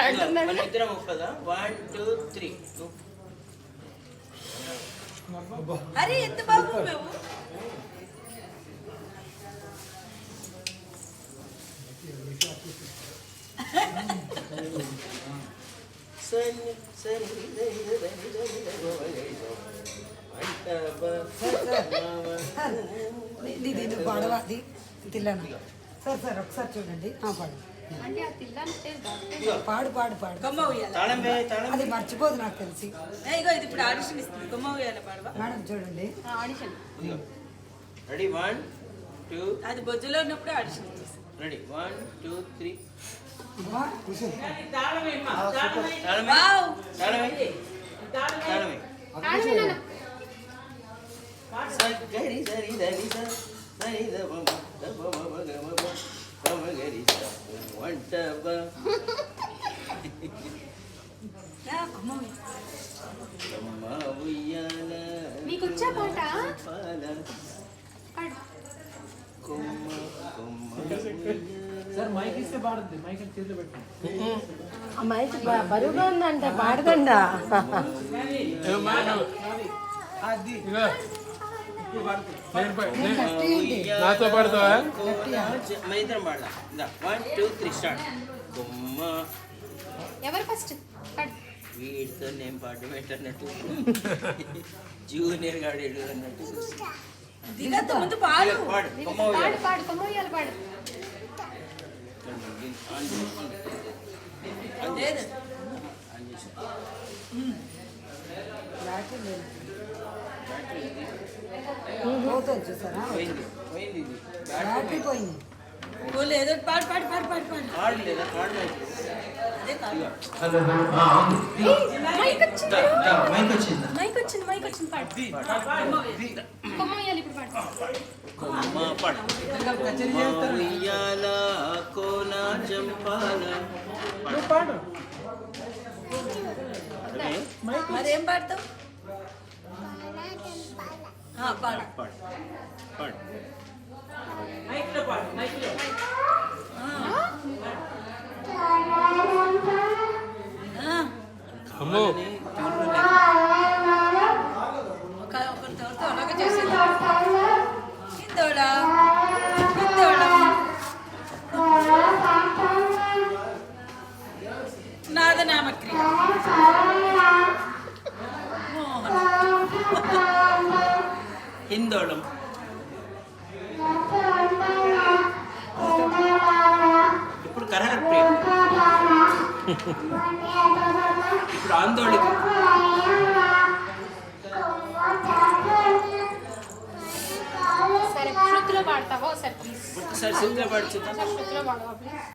మన ఇద్దరం ఒక్కదా 1 2 3 అరే ఎంత బాగుంది మేము సని సని ఇది పాడవాది తిల్లను సార్ సార్ ఒకసారి చూడండి పాడు పాడు పాడు పాడు కొమ్మ ఉయ్యాల అది మర్చిపోదు నాకు తెలిసి ఇగో ఇది ఇప్పుడు ఆడిషన్ ఇస్తుంది కొమ్మ ఉయ్యాల పాడవా మేడం చూడండి ఆడిషన్ రెడీ 1 2 అది బొజ్జులో ఉన్నప్పుడు ఆడిషన్ ఇస్తుంది రెడీ 1 2 3 వావ్ సరి సరి దని సరి ద గరి వంట మీకు వచ్చా పాట మైక్ బరువుగా ఉందంట పాడదండా నాతో పాడుతావా ఇద్దరం పాడదాం 1 2 3 స్టార్ట్ కొమ్మ ఎవరు ఫస్ట్ వీడితో నేను పాట పెట్టినట్టు జూనియర్ గాడు అన్నట్టు దిగద్దు ముందు పాడు పాడు కొమ్మ పాడు పాడు కొమ్మ ఉయ్యాల పాడు లేదు పోతుంది చూసారా పోయింది పోయింది ఇది బ్యాటరీ పోయింది లేదు పాడు పాడు పాడు పాడు పాడు పాడు లేదా పాడు అదే పాడు మైక్ వచ్చింది మైక్ వచ్చింది పాడు కొమ్మ ఉయ్యాల ఇప్పుడు పాడు కొమ్మ పాడు ఉయ్యాల కోన చంపాల పాడు మరేం పాడతావు పాడు పాడు పాడు అమ్మో ఒకరితో అలాగే చేసేది ఇంతోడా ఇంతోడా నాదనామక్రియ మోహన్ హిందోళం ఇప్పుడు కరహర ప్రేమ ఇప్పుడు ఆందోళిక సరే శృతిలో పాడతావా ఒకసారి ప్లీజ్ ఒకసారి సింగిల్ పాడు చూద్దాం శృతిలో పాడవా ప్లీజ్